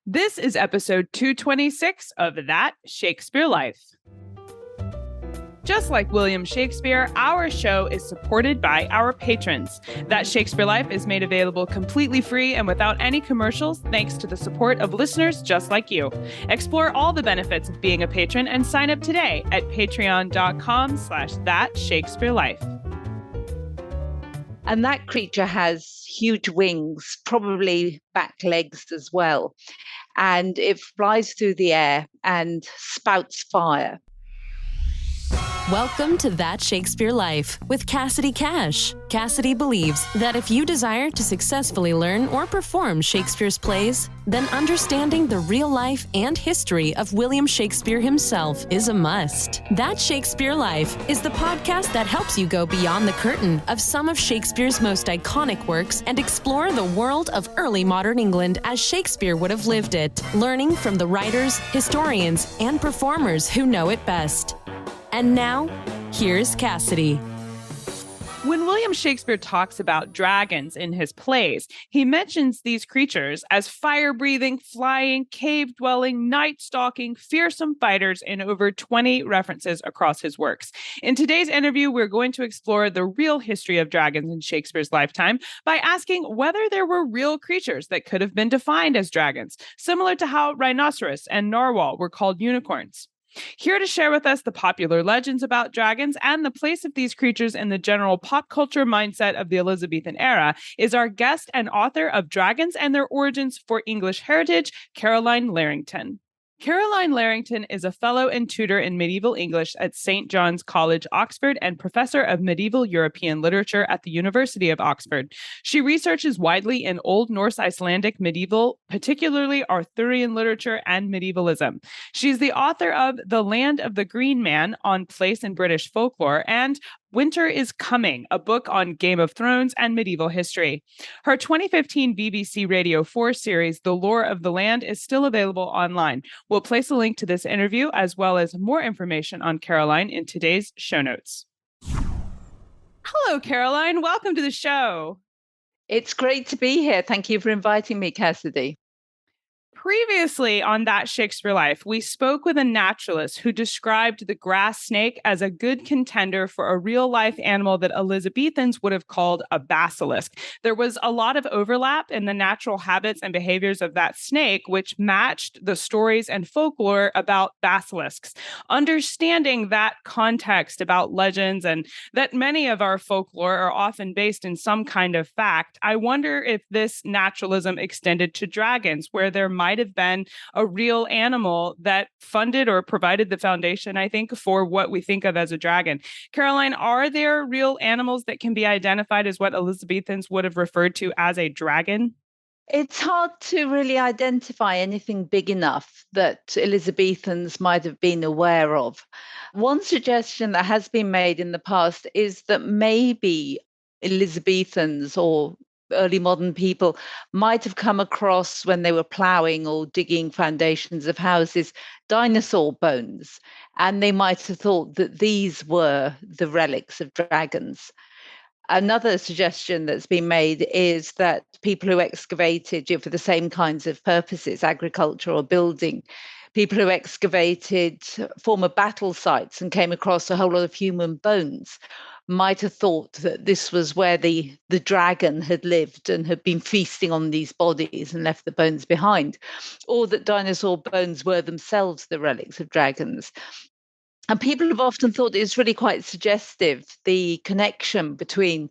This is episode 226 of That Shakespeare Life. Just like William Shakespeare, our show is supported by our patrons. That Shakespeare Life is made available completely free and without any commercials, thanks to the support of listeners just like you. Explore all the benefits of being a patron and sign up today at patreon.com/thatshakespearelife. And that creature has huge wings, probably back legs as well. And it flies through the air and spouts fire. Welcome to That Shakespeare Life with Cassidy Cash. Cassidy believes that if you desire to successfully learn or perform Shakespeare's plays, then understanding the real life and history of William Shakespeare himself is a must. That Shakespeare Life is the podcast that helps you go beyond the curtain of some of Shakespeare's most iconic works and explore the world of early modern England as Shakespeare would have lived it, learning from the writers, historians, and performers who know it best. And now, here's Cassidy. When William Shakespeare talks about dragons in his plays, he mentions these creatures as fire-breathing, flying, cave-dwelling, night-stalking, fearsome fighters in over 20 references across his works. In today's interview, we're going to explore the real history of dragons in Shakespeare's lifetime by asking whether there were real creatures that could have been defined as dragons, similar to how Rhinoceros and Narwhal were called unicorns. Here to share with us the popular legends about dragons and the place of these creatures in the general pop culture mindset of the Elizabethan era is our guest and author of Dragons and Their Origins for English Heritage, Carolyne Larrington. Carolyne Larrington is a fellow and tutor in medieval English at St. John's College, Oxford, and professor of medieval European literature at the University of Oxford. She researches widely in Old Norse Icelandic medieval, particularly Arthurian literature and medievalism. She's the author of The Land of the Green Man on Place in British Folklore and Winter is Coming, a book on Game of Thrones and medieval history. Her 2015 BBC Radio 4 series, The Lore of the Land, is still available online. We'll place a link to this interview as well as more information on Carolyne in today's show notes. Hello, Carolyne. Welcome to the show. It's great to be here. Thank you for inviting me, Cassidy. Previously on That Shakespeare Life, we spoke with a naturalist who described the grass snake as a good contender for a real-life animal that Elizabethans would have called a basilisk. There was a lot of overlap in the natural habits and behaviors of that snake, which matched the stories and folklore about basilisks. Understanding that context about legends and that many of our folklore are often based in some kind of fact, I wonder if this naturalism extended to dragons, where there might have been a real animal that funded or provided the foundation, I think, for what we think of as a dragon. Carolyne, are there real animals that can be identified as what Elizabethans would have referred to as a dragon? It's hard to really identify anything big enough that Elizabethans might have been aware of. One suggestion that has been made in the past is that maybe Elizabethans or early modern people might have come across, when they were ploughing or digging foundations of houses, dinosaur bones, and they might have thought that these were the relics of dragons. Another suggestion that's been made is that people who excavated for the same kinds of purposes, agriculture or building, people who excavated former battle sites and came across a whole lot of human bones, might have thought that this was where the dragon had lived and had been feasting on these bodies and left the bones behind, or that dinosaur bones were themselves the relics of dragons. And people have often thought it's really quite suggestive, the connection between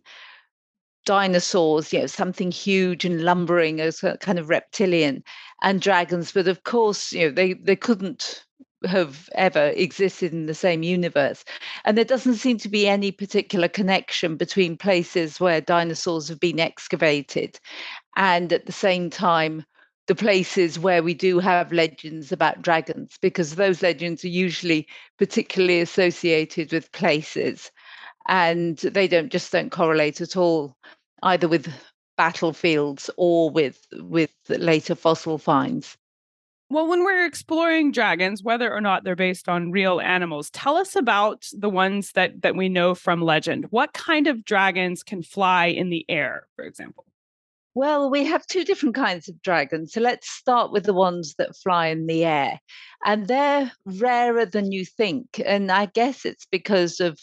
dinosaurs, something huge and lumbering as a kind of reptilian, and dragons. But of course, they couldn't have ever existed in the same universe. And there doesn't seem to be any particular connection between places where dinosaurs have been excavated and at the same time the places where we do have legends about dragons, because those legends are usually particularly associated with places and they don't correlate at all, either with battlefields or with later fossil finds. Well, when we're exploring dragons, whether or not they're based on real animals, tell us about the ones that we know from legend. What kind of dragons can fly in the air, for example? Well, we have two different kinds of dragons. So let's start with the ones that fly in the air. And they're rarer than you think. And I guess it's because of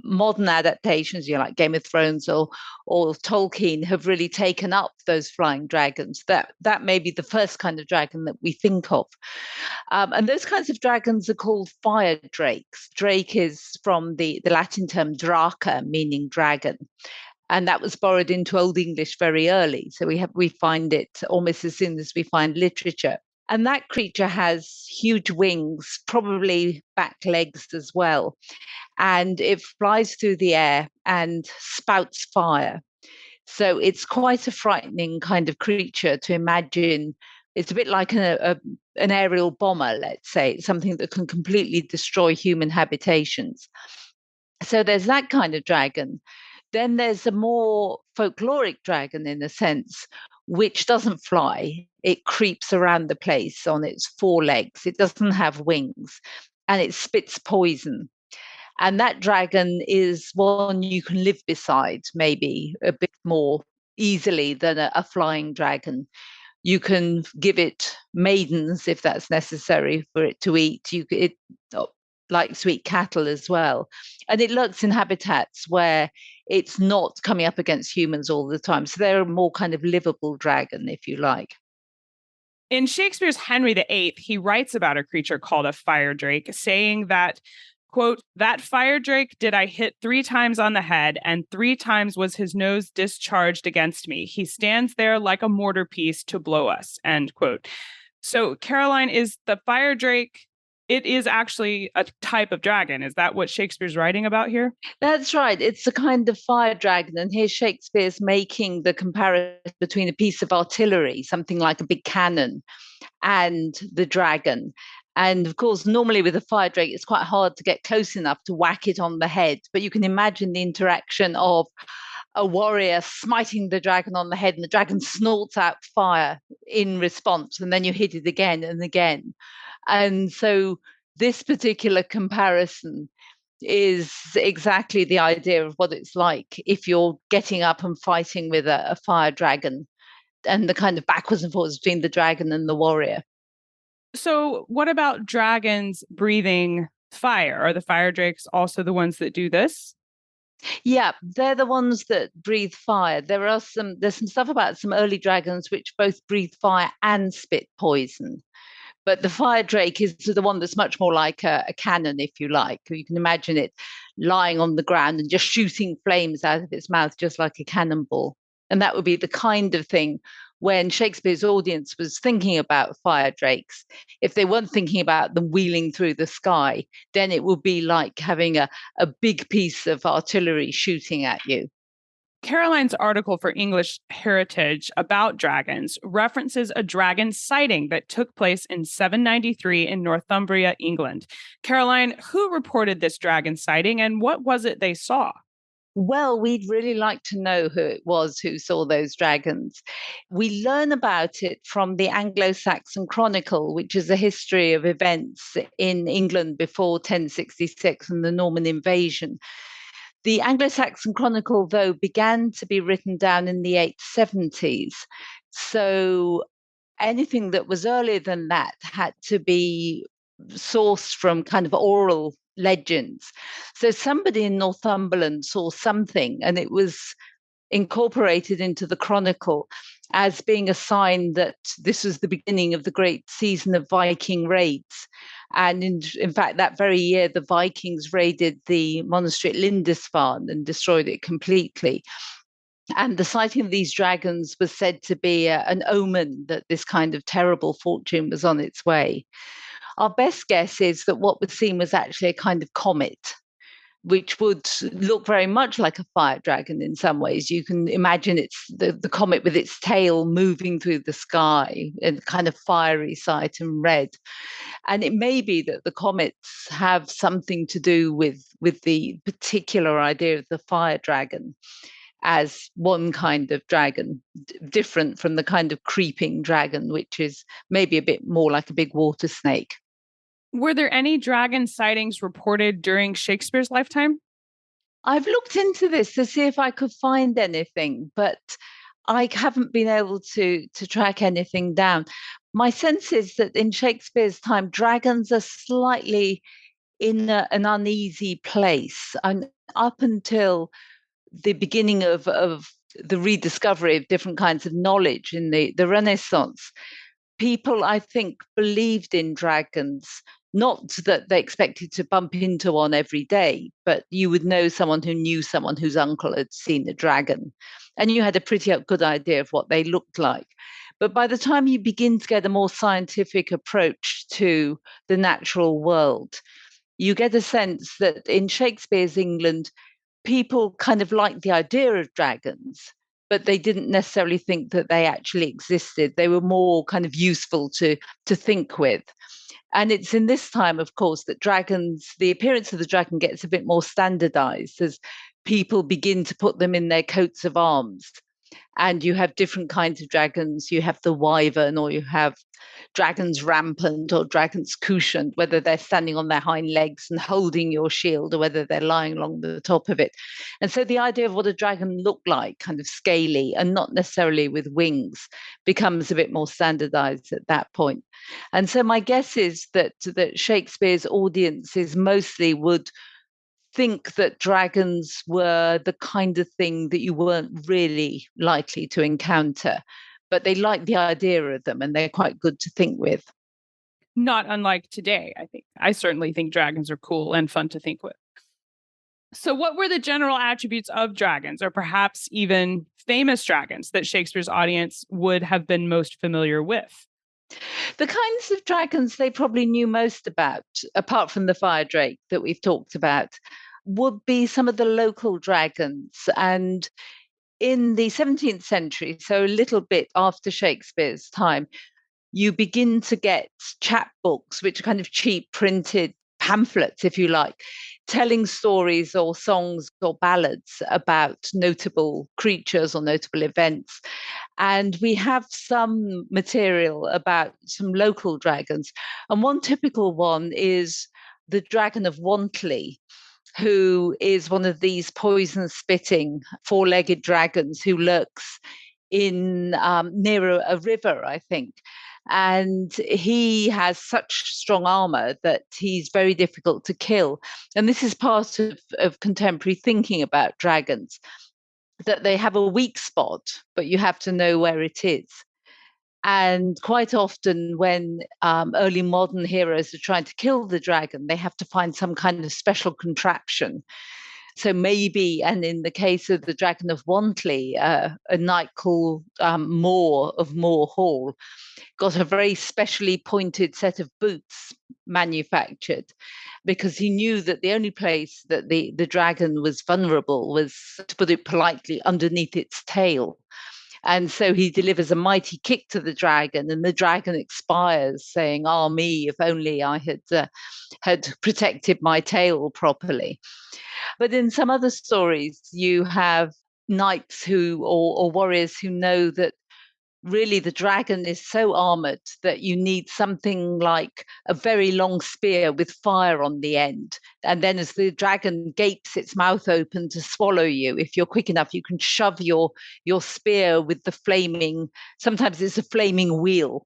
modern adaptations, like Game of Thrones or Tolkien, have really taken up those flying dragons. That may be the first kind of dragon that we think of. And those kinds of dragons are called fire drakes. Drake is from the Latin term draca, meaning dragon. And that was borrowed into Old English very early. So we find it almost as soon as we find literature. And that creature has huge wings, probably back legs as well. And it flies through the air and spouts fire. So it's quite a frightening kind of creature to imagine. It's a bit like an aerial bomber, let's say, something that can completely destroy human habitations. So there's that kind of dragon. Then there's a more folkloric dragon, in a sense, which doesn't fly. It creeps around the place on its four legs. It doesn't have wings, and it spits poison. And that dragon is one you can live beside, maybe a bit more easily than a flying dragon. You can give it maidens if that's necessary for it to eat. It likes to eat cattle as well. And it lurks in habitats where it's not coming up against humans all the time. So they're a more kind of livable dragon, if you like. In Shakespeare's Henry VIII, he writes about a creature called a fire drake, saying that, quote, "That fire drake did I hit 3 times on the head, and 3 times was his nose discharged against me. He stands there like a mortar piece to blow us," end quote. So, Caroline, is the fire drake, it is actually a type of dragon. Is that what Shakespeare's writing about here? That's right. It's a kind of fire dragon. And here Shakespeare's making the comparison between a piece of artillery, something like a big cannon, and the dragon. And of course, normally with a fire drake, it's quite hard to get close enough to whack it on the head. But you can imagine the interaction of a warrior smiting the dragon on the head, and the dragon snorts out fire in response, and then you hit it again and again. And so this particular comparison is exactly the idea of what it's like if you're getting up and fighting with a fire dragon, and the kind of backwards and forwards between the dragon and the warrior. So, what about dragons breathing fire? Are the fire drakes also the ones that do this? Yeah, they're the ones that breathe fire. There's some stuff about some early dragons which both breathe fire and spit poison. But the fire drake is the one that's much more like a cannon, if you like. You can imagine it lying on the ground and just shooting flames out of its mouth, just like a cannonball. And that would be the kind of thing when Shakespeare's audience was thinking about fire drakes. If they weren't thinking about them wheeling through the sky, then it would be like having a big piece of artillery shooting at you. Caroline's article for English Heritage about dragons references a dragon sighting that took place in 793 in Northumbria, England. Caroline, who reported this dragon sighting and what was it they saw? Well, we'd really like to know who it was who saw those dragons. We learn about it from the Anglo-Saxon Chronicle, which is a history of events in England before 1066 and the Norman invasion. The Anglo-Saxon Chronicle, though, began to be written down in the 870s. So anything that was earlier than that had to be sourced from kind of oral legends. So somebody in Northumberland saw something, and it was incorporated into the Chronicle as being a sign that this was the beginning of the great season of Viking raids. And in fact, that very year, the Vikings raided the monastery at Lindisfarne and destroyed it completely. And the sighting of these dragons was said to be an omen that this kind of terrible fortune was on its way. Our best guess is that what was seen was actually a kind of comet, which would look very much like a fire dragon in some ways. You can imagine it's the comet with its tail moving through the sky in kind of fiery sight and red. And it may be that the comets have something to do with the particular idea of the fire dragon as one kind of dragon, different from the kind of creeping dragon, which is maybe a bit more like a big water snake. Were there any dragon sightings reported during Shakespeare's lifetime? I've looked into this to see if I could find anything, but I haven't been able to track anything down. My sense is that in Shakespeare's time, dragons are slightly in an uneasy place. And up until the beginning of the rediscovery of different kinds of knowledge in the Renaissance, people, I think, believed in dragons. Not that they expected to bump into one every day, but you would know someone who knew someone whose uncle had seen a dragon. And you had a pretty good idea of what they looked like. But by the time you begin to get a more scientific approach to the natural world, you get a sense that in Shakespeare's England, people kind of liked the idea of dragons, but they didn't necessarily think that they actually existed. They were more kind of useful to think with. And it's in this time, of course, that dragons, the appearance of the dragon gets a bit more standardized as people begin to put them in their coats of arms. And you have different kinds of dragons. You have the wyvern, or you have dragons rampant or dragons couchant, whether they're standing on their hind legs and holding your shield or whether they're lying along the top of it. And so the idea of what a dragon looked like, kind of scaly and not necessarily with wings, becomes a bit more standardized at that point. And so my guess is that Shakespeare's audiences mostly would think that dragons were the kind of thing that you weren't really likely to encounter, but they like the idea of them and they're quite good to think with. Not unlike today, I think. I certainly think dragons are cool and fun to think with. So, what were the general attributes of dragons, or perhaps even famous dragons that Shakespeare's audience would have been most familiar with? The kinds of dragons they probably knew most about, apart from the fire drake that we've talked about, would be some of the local dragons. And in the 17th century, so a little bit after Shakespeare's time, you begin to get chapbooks, which are kind of cheap printed pamphlets, if you like, telling stories or songs or ballads about notable creatures or notable events. And we have some material about some local dragons. And one typical one is the Dragon of Wantley, who is one of these poison spitting four-legged dragons who lurks in near a river, I think. And he has such strong armor that he's very difficult to kill. And this is part of contemporary thinking about dragons, that they have a weak spot, but you have to know where it is. And quite often, when early modern heroes are trying to kill the dragon, they have to find some kind of special contraption. So maybe, and in the case of the Dragon of Wantley, a knight called Moore of Moore Hall got a very specially pointed set of boots manufactured because he knew that the only place that the dragon was vulnerable was, to put it politely, underneath its tail. And so he delivers a mighty kick to the dragon, and the dragon expires, saying, "Ah, me, if only I had protected my tail properly." But in some other stories, you have knights who or warriors who know that really the dragon is so armored that you need something like a very long spear with fire on the end. And then as the dragon gapes its mouth open to swallow you, if you're quick enough, you can shove your spear with the flaming, sometimes it's a flaming wheel,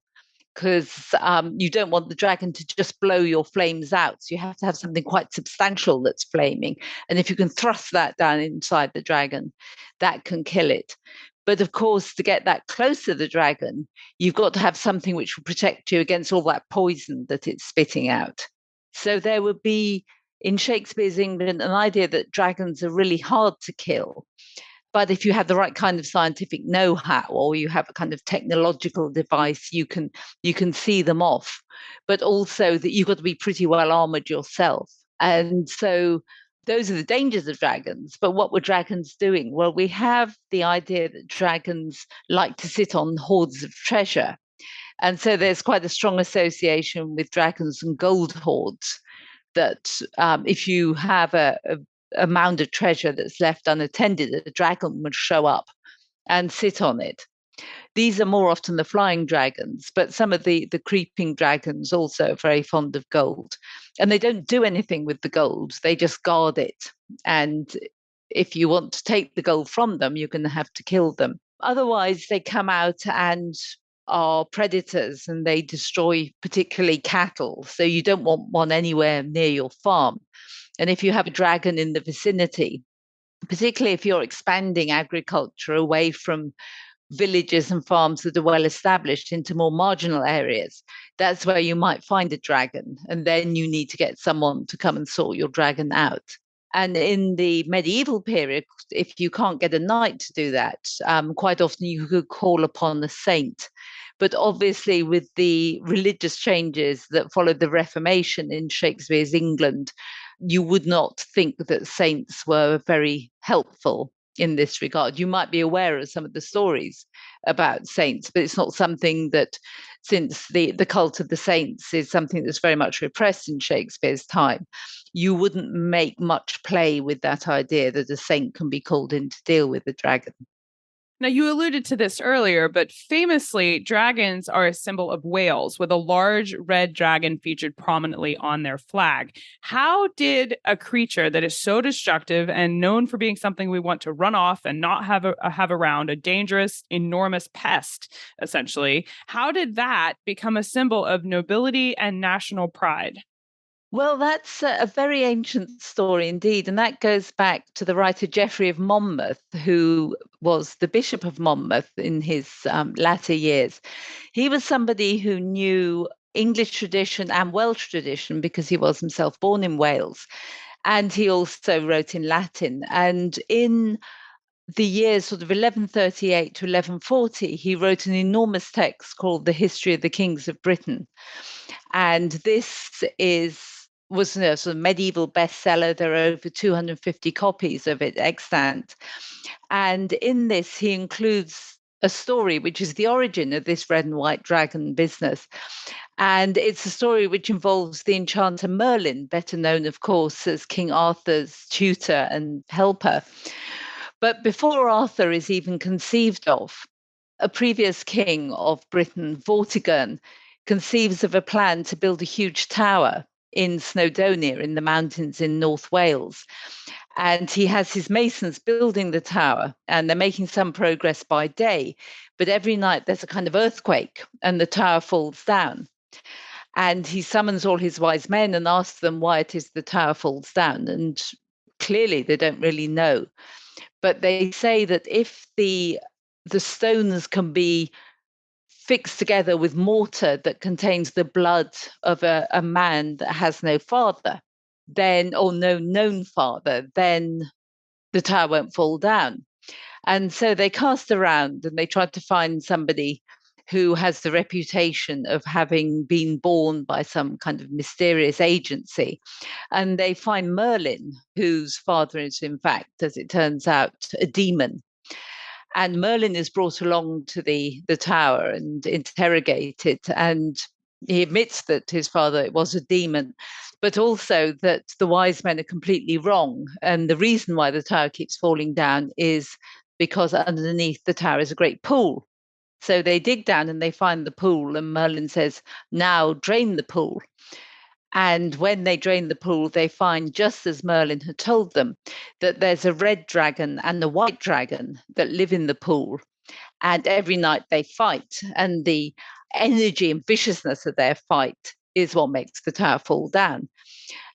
because you don't want the dragon to just blow your flames out. So you have to have something quite substantial that's flaming. And if you can thrust that down inside the dragon, that can kill it. But of course, to get that close to the dragon, you've got to have something which will protect you against all that poison that it's spitting out. So there would be, in Shakespeare's England, an idea that dragons are really hard to kill. But if you have the right kind of scientific know-how, or you have a kind of technological device, you can see them off. But also that you've got to be pretty well armored yourself. And so those are the dangers of dragons. But what were dragons doing? Well, we have the idea that dragons like to sit on hoards of treasure. And so there's quite a strong association with dragons and gold hoards, that if you have a mound of treasure that's left unattended, a dragon would show up and sit on it. These are more often the flying dragons, but some of the creeping dragons also are very fond of gold. And they don't do anything with the gold, they just guard it. And if you want to take the gold from them, you're going to have to kill them. Otherwise, they come out and are predators and they destroy particularly cattle. So you don't want one anywhere near your farm. And if you have a dragon in the vicinity, particularly if you're expanding agriculture away from villages and farms that are well established into more marginal areas, that's where you might find a dragon. And then you need to get someone to come and sort your dragon out. And in the medieval period, if you can't get a knight to do that, quite often you could call upon a saint. But obviously, with the religious changes that followed the Reformation in Shakespeare's England, you would not think that saints were very helpful in this regard. You might be aware of some of the stories about saints, but it's not something that, since the cult of the saints is something that's very much repressed in Shakespeare's time, you wouldn't make much play with that idea that a saint can be called in to deal with the dragon. Now, you alluded to this earlier, but famously, dragons are a symbol of Wales, with a large red dragon featured prominently on their flag. How did a creature that is so destructive and known for being something we want to run off and not have around, a dangerous, enormous pest, essentially, how did that become a symbol of nobility and national pride? Well, that's a very ancient story indeed. And that goes back to the writer Geoffrey of Monmouth, who was the Bishop of Monmouth in his latter years. He was somebody who knew English tradition and Welsh tradition because he was himself born in Wales. And he also wrote in Latin. And in the years sort of 1138 to 1140, he wrote an enormous text called The History of the Kings of Britain. And this was a sort of medieval bestseller. There are over 250 copies of it extant. And in this, he includes a story which is the origin of this red and white dragon business. And it's a story which involves the enchanter Merlin, better known, of course, as King Arthur's tutor and helper. But before Arthur is even conceived of, a previous king of Britain, Vortigern, conceives of a plan to build a huge tower in Snowdonia in the mountains in North Wales. And he has his masons building the tower, and they're making some progress by day. But every night there's a kind of earthquake and the tower falls down. And he summons all his wise men and asks them why it is the tower falls down. And clearly they don't really know. But they say that if the stones can be fixed together with mortar that contains the blood of a man that has no father, then, or no known father, then the tower won't fall down. And so they cast around and they tried to find somebody who has the reputation of having been born by some kind of mysterious agency. And they find Merlin, whose father is, in fact, as it turns out, a demon. And Merlin is brought along to the tower and interrogated. And he admits that his father was a demon, but also that the wise men are completely wrong. And the reason why the tower keeps falling down is because underneath the tower is a great pool. So they dig down and they find the pool, and Merlin says, now drain the pool. And when they drain the pool, they find, just as Merlin had told them, that there's a red dragon and a white dragon that live in the pool. And every night they fight. And the energy and viciousness of their fight is what makes the tower fall down.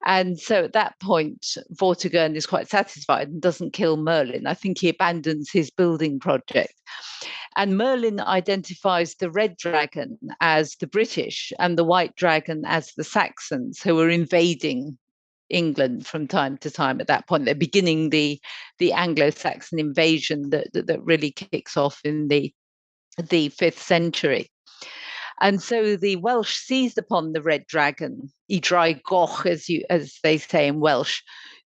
And so at that point, Vortigern is quite satisfied and doesn't kill Merlin. I think he abandons his building project. And Merlin identifies the red dragon as the British and the white dragon as the Saxons, who were invading England from time to time at that point. They're beginning the Anglo-Saxon invasion that really kicks off in the 5th century. And so the Welsh seized upon the red dragon, I drai goch, as they say in Welsh,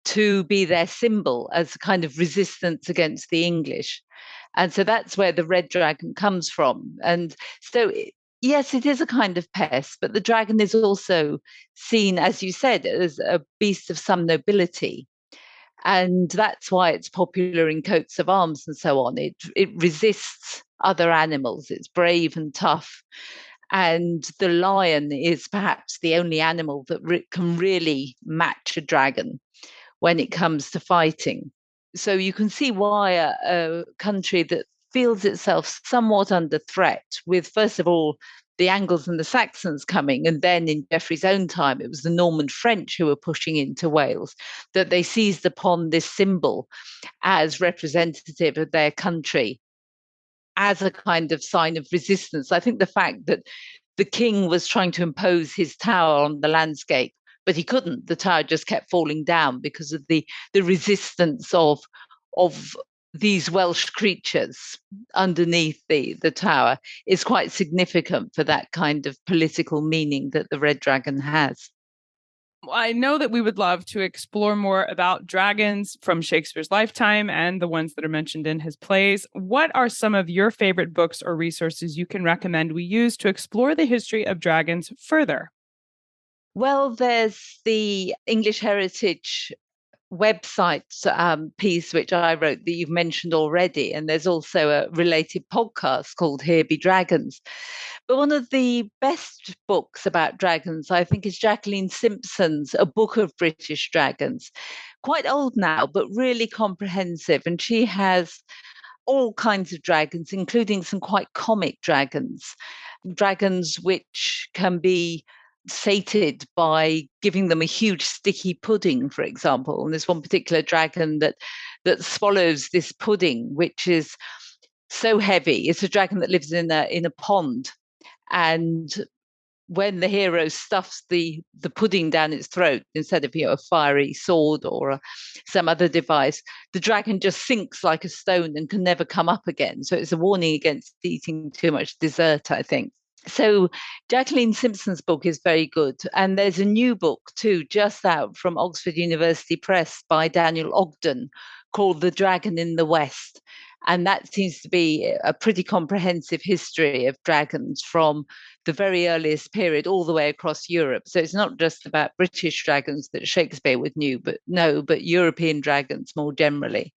to be their symbol as a kind of resistance against the English. And so that's where the red dragon comes from. And so, yes, it is a kind of pest, but the dragon is also seen, as you said, as a beast of some nobility. And that's why it's popular in coats of arms and so on. It resists other animals. It's brave and tough. And the lion is perhaps the only animal that can really match a dragon when it comes to fighting. So you can see why a country that feels itself somewhat under threat, with, first of all, the Angles and the Saxons coming, and then in Geoffrey's own time, it was the Norman French who were pushing into Wales, that they seized upon this symbol as representative of their country as a kind of sign of resistance. I think the fact that the king was trying to impose his tower on the landscape, but he couldn't. The tower just kept falling down because of the resistance of these Welsh creatures underneath the tower is quite significant for that kind of political meaning that the Red Dragon has. I know that we would love to explore more about dragons from Shakespeare's lifetime and the ones that are mentioned in his plays. What are some of your favorite books or resources you can recommend we use to explore the history of dragons further? Well, there's the English Heritage website piece, which I wrote that you've mentioned already. And there's also a related podcast called Here Be Dragons. But one of the best books about dragons, I think, is Jacqueline Simpson's A Book of British Dragons. Quite old now, but really comprehensive. And she has all kinds of dragons, including some quite comic dragons, dragons which can be sated by giving them a huge sticky pudding, for example. And there's one particular dragon that swallows this pudding, which is so heavy. It's a dragon that lives in a pond, and when the hero stuffs the pudding down its throat instead of a fiery sword or some other device, the dragon just sinks like a stone and can never come up again. So it's a warning against eating too much dessert, I think. So Jacqueline Simpson's book is very good. And there's a new book too, just out from Oxford University Press by Daniel Ogden, called The Dragon in the West. And that seems to be a pretty comprehensive history of dragons from the very earliest period all the way across Europe. So it's not just about British dragons that Shakespeare would know, but European dragons more generally.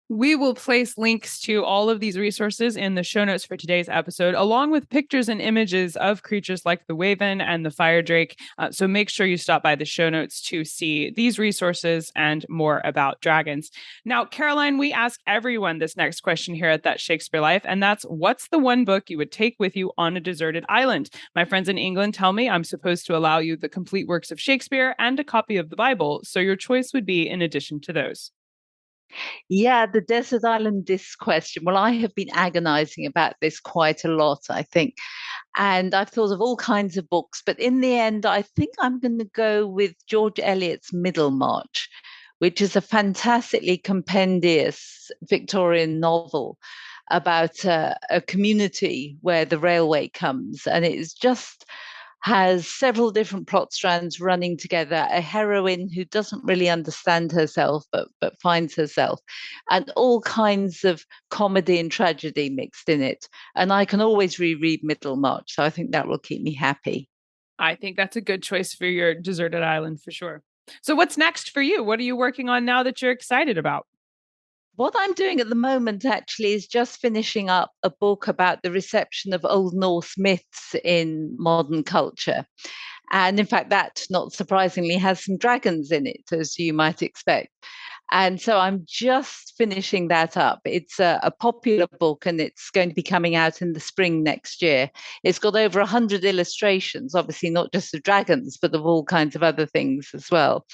We will place links to all of these resources in the show notes for today's episode, along with pictures and images of creatures like the Waven and the Fire Drake. So make sure you stop by the show notes to see these resources and more about dragons. Now, Carolyne, we ask everyone this next question here at That Shakespeare Life, and that's, what's the one book you would take with you on a deserted island? My friends in England tell me I'm supposed to allow you the complete works of Shakespeare and a copy of the Bible, so your choice would be in addition to those. Yeah, the desert island disc question. Well, I have been agonizing about this quite a lot, I think. And I've thought of all kinds of books, but in the end, I think I'm going to go with George Eliot's Middlemarch, which is a fantastically compendious Victorian novel about a community where the railway comes. And it's just has several different plot strands running together, a heroine who doesn't really understand herself, but finds herself, and all kinds of comedy and tragedy mixed in it. And I can always reread Middlemarch, so I think that will keep me happy. I think that's a good choice for your deserted island for sure. So what's next for you? What are you working on now that you're excited about? What I'm doing at the moment actually is just finishing up a book about the reception of Old Norse myths in modern culture. And in fact, that, not surprisingly, has some dragons in it, as you might expect. And so I'm just finishing that up. It's a popular book, and it's going to be coming out in the spring next year. It's got over 100 illustrations, obviously not just of dragons, but of all kinds of other things as well.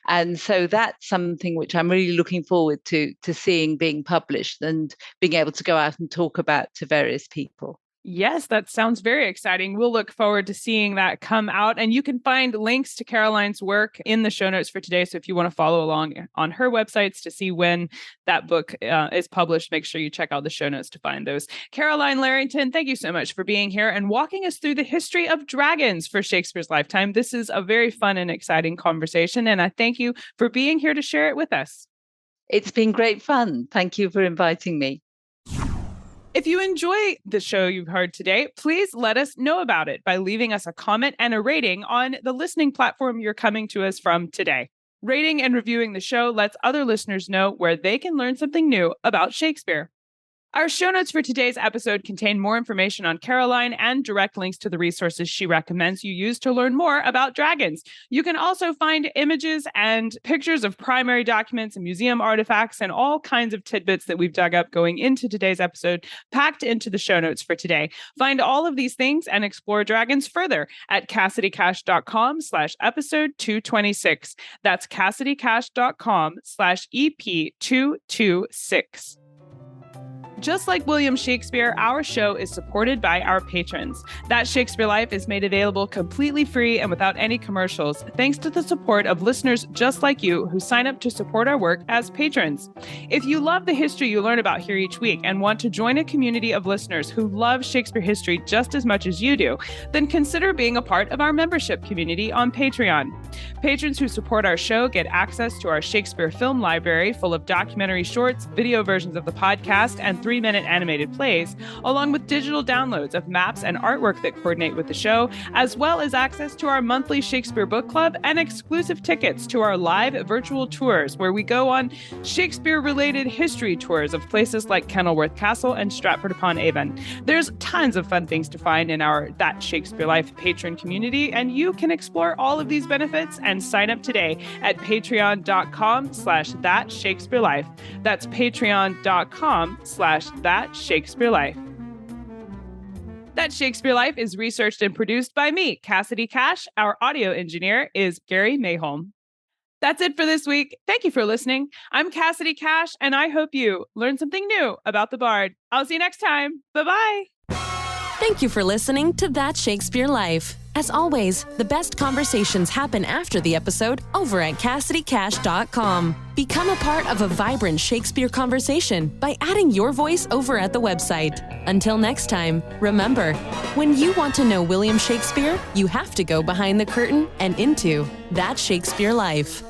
And so that's something which I'm really looking forward to seeing being published and being able to go out and talk about to various people. Yes, that sounds very exciting. We'll look forward to seeing that come out. And you can find links to Carolyne's work in the show notes for today. So if you want to follow along on her websites to see when that book is published, make sure you check out the show notes to find those. Carolyne Larrington, thank you so much for being here and walking us through the history of dragons for Shakespeare's lifetime. This is a very fun and exciting conversation, and I thank you for being here to share it with us. It's been great fun. Thank you for inviting me. If you enjoy the show you've heard today, please let us know about it by leaving us a comment and a rating on the listening platform you're coming to us from today. Rating and reviewing the show lets other listeners know where they can learn something new about Shakespeare. Our show notes for today's episode contain more information on Carolyne and direct links to the resources she recommends you use to learn more about dragons. You can also find images and pictures of primary documents and museum artifacts and all kinds of tidbits that we've dug up going into today's episode, packed into the show notes for today. Find all of these things and explore dragons further at CassidyCash.com/episode 226. That's CassidyCash.com/EP226. Just like William Shakespeare, our show is supported by our patrons. That Shakespeare Life is made available completely free and without any commercials, thanks to the support of listeners just like you who sign up to support our work as patrons. If you love the history you learn about here each week and want to join a community of listeners who love Shakespeare history just as much as you do, then consider being a part of our membership community on Patreon. Patrons who support our show get access to our Shakespeare film library full of documentary shorts, video versions of the podcast, and 3-minute animated plays, along with digital downloads of maps and artwork that coordinate with the show, as well as access to our monthly Shakespeare book club and exclusive tickets to our live virtual tours, where we go on Shakespeare-related history tours of places like Kenilworth Castle and Stratford-upon-Avon. There's tons of fun things to find in our That Shakespeare Life patron community, and you can explore all of these benefits and sign up today at patreon.com/thatshakespearelife. That's patreon.com/That Shakespeare Life. That Shakespeare Life is researched and produced by me, Cassidy Cash. Our audio engineer is Gary Mayholm. That's it for this week. Thank you for listening. I'm Cassidy Cash, and I hope you learned something new about the Bard. I'll see you next time. Bye-bye. Thank you for listening to That Shakespeare Life. As always, the best conversations happen after the episode over at CassidyCash.com. Become a part of a vibrant Shakespeare conversation by adding your voice over at the website. Until next time, remember, when you want to know William Shakespeare, you have to go behind the curtain and into That Shakespeare Life.